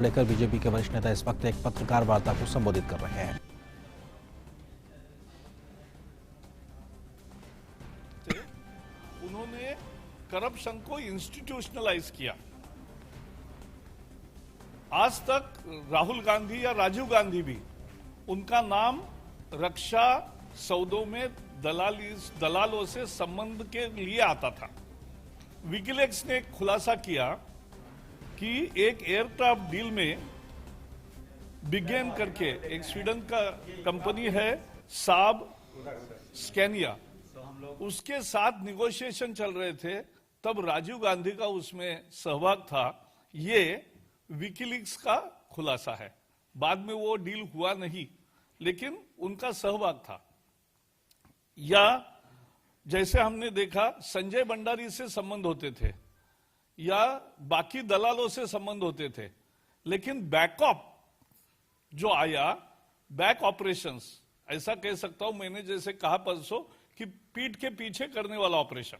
लेकर बीजेपी के वरिष्ठ नेता इस वक्त एक पत्रकार वार्ता को संबोधित कर रहे हैं। उन्होंने करप्शन को इंस्टीट्यूशनलाइज किया। आज तक राहुल गांधी या राजीव गांधी भी उनका नाम रक्षा सौदों में दलालों से संबंध के लिए आता था। विकिलीक्स ने एक खुलासा किया कि एक एयरक्राफ्ट डील में बिगेन करके एक स्वीडन का कंपनी है साब स्कैनिया, उसके साथ निगोशिएशन चल रहे थे, तब राजीव गांधी का उसमें सहभाग था। ये विकिलीक्स का खुलासा है। बाद में वो डील हुआ नहीं, लेकिन उनका सहभाग था। या जैसे हमने देखा संजय भंडारी से संबंध होते थे या बाकी दलालों से संबंध होते थे, लेकिन बैकअप जो आया, बैक ऑपरेशंस, ऐसा कह सकता हूं मैंने जैसे कहा परसों कि पीठ के पीछे करने वाला ऑपरेशन,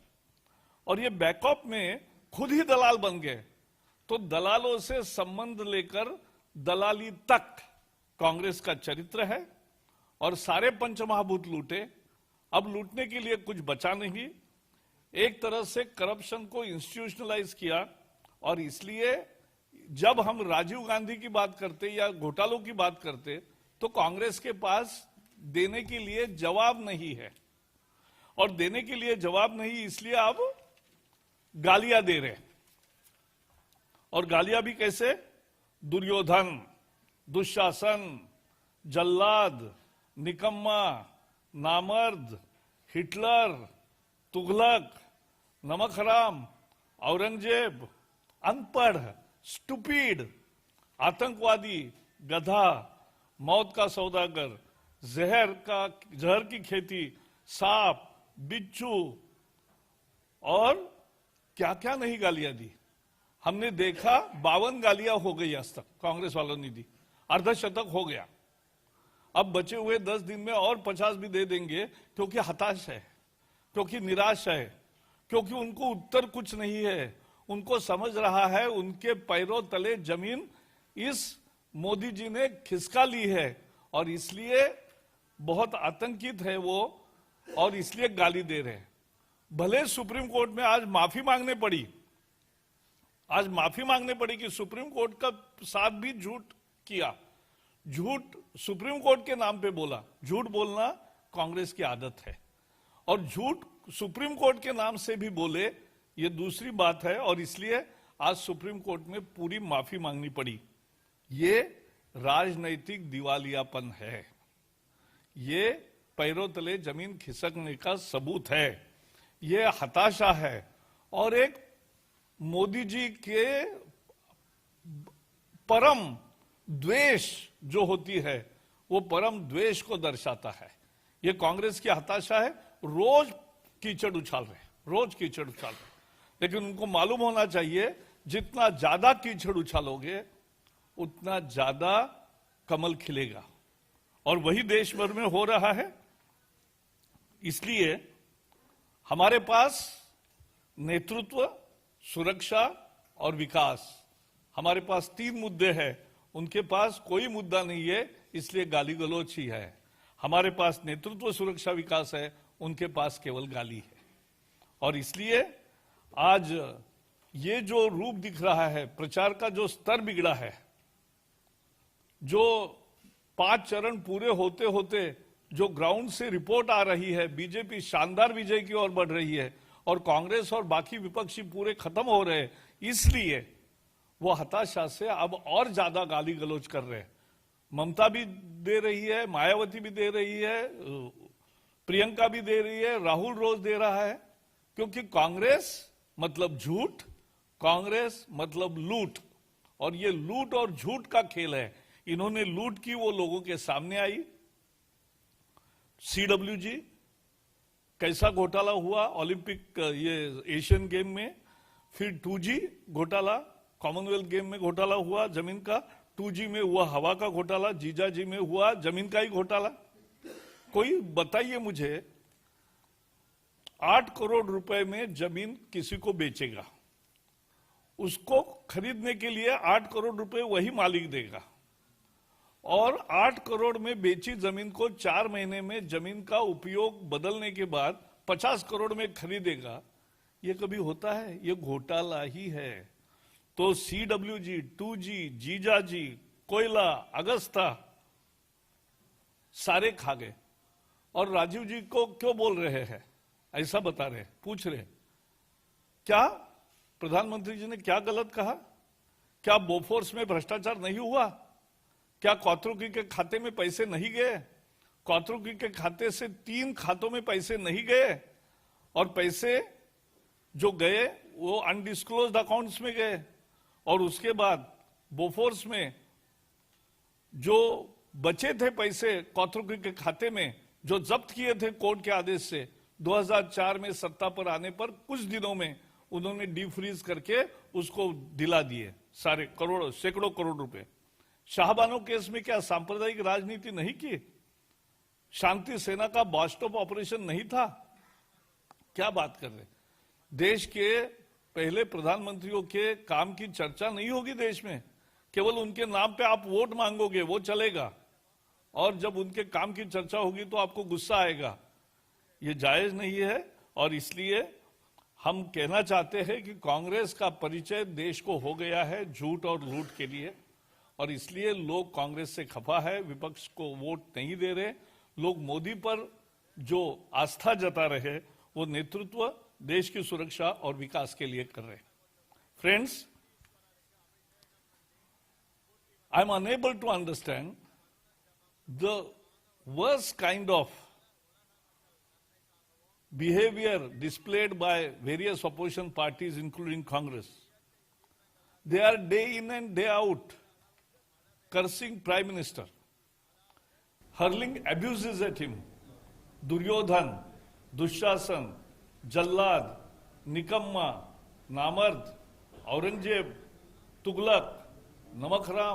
और ये बैकअप में खुद ही दलाल बन गए। तो दलालों से संबंध लेकर दलाली तक कांग्रेस का चरित्र है, और सारे पंचमहाभूत लूटे, अब लूटने के लिए कुछ बचा नहीं। एक तरह से करप्शन को इंस्टीट्यूशनलाइज किया, और इसलिए जब हम राजीव गांधी की बात करते या घोटालों की बात करते तो कांग्रेस के पास देने के लिए जवाब नहीं है, और देने के लिए जवाब नहीं इसलिए अब गालियां दे रहे। और गालियां भी कैसे? दुर्योधन, दुशासन, जल्लाद, निकम्मा, नामर्द, हिटलर, तुगलक, नमक हराम, औरंगजेब, अनपढ़, स्टूपिड, आतंकवादी, गधा, मौत का सौदागर, जहर की खेती, सांप, बिच्छू, और क्या क्या नहीं गालियां दी। हमने देखा 52 गालियां हो गई आज तक कांग्रेस वालों ने दी, अर्धशतक हो गया। अब बचे हुए 10 दिन में और 50 भी दे देंगे, क्योंकि हताश है, क्योंकि निराश है, क्योंकि उनको उत्तर कुछ नहीं है। उनको समझ रहा है उनके पैरों तले जमीन इस मोदी जी ने खिसका ली है, और इसलिए बहुत आतंकित है वो, और इसलिए गाली दे रहे हैं। भले सुप्रीम कोर्ट में आज माफी मांगने पड़ी, कि सुप्रीम कोर्ट का साथ भी झूठ किया, झूठ सुप्रीम कोर्ट के नाम पे बोला। झूठ बोलना कांग्रेस की आदत है, और झूठ सुप्रीम कोर्ट के नाम से भी बोले, ये दूसरी बात है, और इसलिए आज सुप्रीम कोर्ट में पूरी माफी मांगनी पड़ी। ये राजनैतिक दिवालियापन है, ये पैरों तले जमीन खिसकने का सबूत है, ये हताशा है, और एक मोदी जी के परम द्वेष जो होती है, वो परम द्वेष को दर्शाता है। ये कांग्रेस की हताशा है। रोज कीचड़ उछाल रहे, लेकिन उनको मालूम होना चाहिए जितना ज्यादा कीचड़ उछालोगे उतना ज्यादा कमल खिलेगा, और वही देश भर में हो रहा है। इसलिए हमारे पास नेतृत्व, सुरक्षा और विकास, हमारे पास 3 मुद्दे हैं। उनके पास कोई मुद्दा नहीं है, इसलिए गाली गलौच ही है। हमारे पास नेतृत्व, सुरक्षा, विकास है, उनके पास केवल गाली है। और इसलिए आज ये जो रूप दिख रहा है, प्रचार का जो स्तर बिगड़ा है, जो 5 चरण पूरे होते होते जो ग्राउंड से रिपोर्ट आ रही है, बीजेपी शानदार विजय की ओर बढ़ रही है, और कांग्रेस और बाकी विपक्षी पूरे खत्म हो रहे हैं, इसलिए वो हताशा से अब और ज्यादा गाली गलौज कर रहे हैं। ममता भी दे रही है, मायावती भी दे रही है, प्रियंका भी दे रही है, राहुल रोज दे रहा है, क्योंकि कांग्रेस मतलब झूठ, कांग्रेस मतलब लूट, और ये लूट और झूठ का खेल है। इन्होंने लूट की, वो लोगों के सामने आई। CWG कैसा घोटाला हुआ ओलंपिक, ये एशियन गेम में, फिर 2G घोटाला, कॉमनवेल्थ गेम में घोटाला हुआ जमीन का, 2G में हुआ हवा का घोटाला, जीजाजी में हुआ जमीन का ही घोटाला। कोई बताइए मुझे, 8 करोड़ रुपए में जमीन किसी को बेचेगा, उसको खरीदने के लिए 8 करोड़ रुपए वही मालिक देगा और 8 करोड़ में बेची जमीन को 4 महीने में जमीन का उपयोग बदलने के बाद 50 करोड़ में खरीदेगा। ये कभी होता है? ये घोटाला ही है। तो CWG, 2G, जीजाजी, कोयला, अगस्ता सारे खा गए। और राजीव जी को क्यों बोल रहे हैं ऐसा बता रहे, पूछ रहे क्या प्रधानमंत्री जी ने क्या गलत कहा? क्या बोफोर्स में भ्रष्टाचार नहीं हुआ? क्या कौतरुकी के खाते में पैसे नहीं गए? कौतरुकी के खाते से 3 खातों में पैसे नहीं गए और पैसे जो गए वो अनडिस्क्लोज्ड अकाउंट्स में गए। और उसके बाद बोफोर्स में जो बचे थे पैसे कौतरुकी के खाते में, जो जब्त किए थे कोर्ट के आदेश से, 2004 में सत्ता पर आने पर कुछ दिनों में उन्होंने डीफ्रीज करके उसको दिला दिए सारे करोड़ों सैकड़ों करोड़ रुपए। शाहबानो केस में क्या सांप्रदायिक राजनीति नहीं की? शांति सेना का बॉस्टॉप ऑपरेशन नहीं था? क्या बात कर रहे? देश के पहले प्रधानमंत्रियों के काम की चर्चा नहीं होगी देश में, केवल उनके नाम पे आप वोट मांगोगे वो चलेगा, और जब उनके काम की चर्चा होगी तो आपको गुस्सा आएगा। ये जायज नहीं है। और इसलिए हम कहना चाहते हैं कि कांग्रेस का परिचय देश को हो गया है झूठ और लूट के लिए, और इसलिए लोग कांग्रेस से खफा है, विपक्ष को वोट नहीं दे रहे। लोग मोदी पर जो आस्था जता रहे वो नेतृत्व, देश की सुरक्षा और विकास के लिए कर रहे। Friends, I am unable to understand the worst kind of behavior displayed by various opposition parties, including Congress. They are day in and day out cursing Prime Minister, hurling abuses at him. Duryodhan, Dushasan, Jallad, Nikamma, Namard, Aurangzeb, Tughlaq, Namakram.